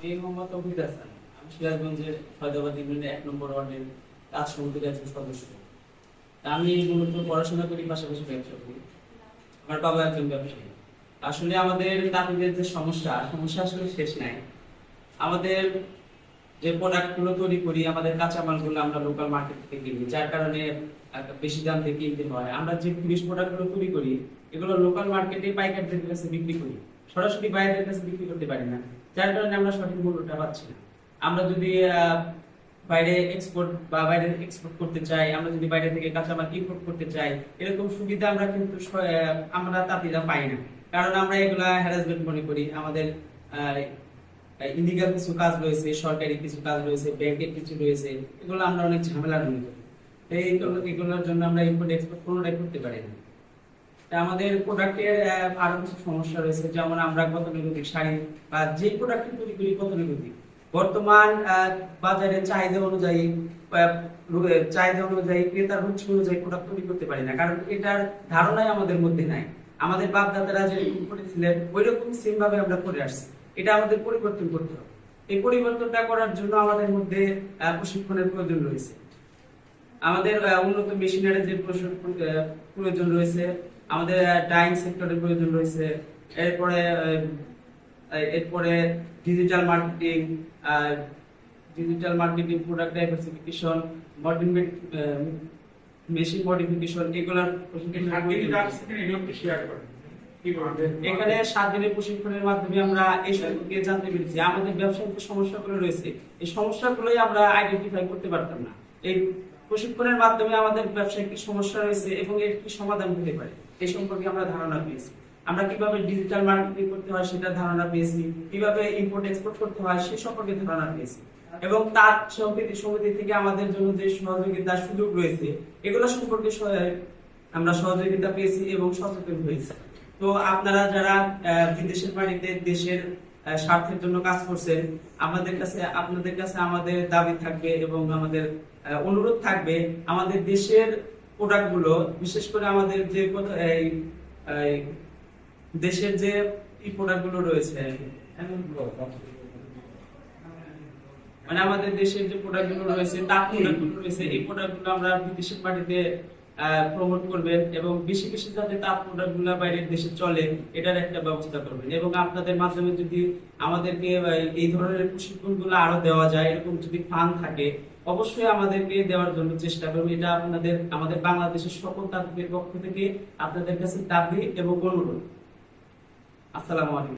আমি মোহাম্মদ তৌহিদ হাসান। আমি সিরাজগঞ্জের ফয়দাবাদ ইউনিয়নের ১ নম্বর ওয়ার্ডের কাজ সমিতির একজন সদস্য। আমি মূলত পড়াশোনা করি, পাশাপাশি ব্যবসা করি। আমার বাবা একজন ব্যবসায়ী। আসলে আমাদের তাঁতিদের যে সমস্যা আসলে শেষ নাই। আমাদের যে প্রোডাক্টগুলো তৈরি করি, আমাদের কাঁচামালগুলো আমরা লোকাল মার্কেট থেকে কিনি, যার কারণে বেশি দাম দিয়ে কিনতে হয়। আমরা যে ফিনিশ প্রোডাক্টগুলো তৈরি করি, এগুলো লোকাল মার্কেটে পাইকারদের কাছে বিক্রি করি, সরাসরি বাইরের কাছে বিক্রি করতে পারি না, যার কারণে আমরা সঠিক মূল্যটা পাচ্ছি না। আমরা যদি বাইরে এক্সপোর্ট করতে চাই, আমরা যদি বাইরে থেকে কাঁচামাল ইম্পোর্ট করতে চাই, এরকম সুবিধা আমরা কিন্তু আমরা তাঁতিরা পাই না। কারণ আমরা এগুলা হ্যারাসমেন্ট মনে করি। আমাদের ইলিগাল কিছু কাজ রয়েছে, সরকারি কিছু কাজ রয়েছে, ব্যাংকের কিছু রয়েছে, এগুলো আমরা অনেক ঝামেলার মনে করি। এগুলোর জন্য আমরা ইম্পোর্ট এক্সপোর্ট কোনোটাই করতে পারি না। আমাদের প্রোডাক্টের আরো কিছু সমস্যা রয়েছে, যেমন আমরা গতানুগতিক শাড়ি বা যে প্রোডাক্ট তৈরি করি গতানুগতিক, বর্তমান বাজারে চাহিদা অনুযায়ী ক্রেতার রুচি অনুযায়ী প্রোডাক্ট তৈরি করতে পারি না, কারণ এটার ধারণাই আমাদের মধ্যে নাই। আমাদের বাপ দাদারা যেরকম করেছিলেন ওইরকম সেম ভাবে আমরা করে আসছি। এটা আমাদের পরিবর্তন করতে হবে। এই পরিবর্তনটা করার জন্য আমাদের মধ্যে প্রশিক্ষণের প্রয়োজন রয়েছে। আমাদের উন্নত মেশিনারির যে প্রয়োজন রয়েছে, আমাদের ডাইং সেক্টরের প্রয়োজন রয়েছে। এরপরে digital marketing, product diversification, machine modification, এগুলার এখানে 7 দিনের প্রশিক্ষণের মাধ্যমে আমরা এই সম্পর্কে জানতে পেরেছি। আমাদের ব্যবসায়িক যে সমস্যাগুলো রয়েছে, এই সমস্যাগুলোই আমরা আইডেন্টিফাই করতে পারতাম না। এই প্রশিক্ষণের মাধ্যমে আমাদের ব্যবসায়িক কি সমস্যা রয়েছে এবং এর কি সমাধান হতে পারে এই সম্পর্কে আমরা ধারণা পেয়েছি। আমরা কিভাবে ডিজিটাল মার্কেটিং করতে হয় সেটা ধারণা পেয়েছি, কিভাবে ইম্পোর্ট এক্সপোর্ট করতে হয় সে সম্পর্কে ধারণা পেয়েছি, এবং তার সমিতি থেকে আমাদের জন্য যে সহযোগিতার সুযোগ রয়েছে এগুলো সম্পর্কে আমরা সহযোগিতা পেয়েছি এবং সচেতন হয়েছি। তো আপনারা যারা বিদেশের বাড়িতে দেশের স্বার্থের জন্য কাজ করছেন, আপনাদের কাছে আমাদের দাবি থাকবে এবং আমাদের অনুরোধ থাকবে, আমাদের দেশের প্রোডাক্ট গুলো, বিশেষ করে আমাদের যে দেশের যে প্রোডাক্ট গুলো রয়েছে, মানে আমাদের দেশের যে প্রোডাক্ট গুলো রয়েছে, তাঁত প্রোডাক্ট গুলো রয়েছে, এই প্রোডাক্ট গুলো আমরা বিদেশের বাড়িতে প্রমোট করবেন এবং বেশি বেশি যাতে তাঁত প্রোডাক্ট গুলো বাইরের দেশে চলে এটার একটা ব্যবস্থা করবেন। এবং আপনাদের মাধ্যমে যদি আমাদেরকে এই ধরনের প্রশিক্ষণ গুলো আরো দেওয়া যায়, এরকম যদি ফান্ড থাকে অবশ্যই আমাদেরকে দেওয়ার জন্য চেষ্টা করবেন। এটা আমাদের বাংলাদেশের সকল তাঁতিদের পক্ষ থেকে আপনাদের কাছে দাবি এবং অনুরোধ। আসসালামু আলাইকুম।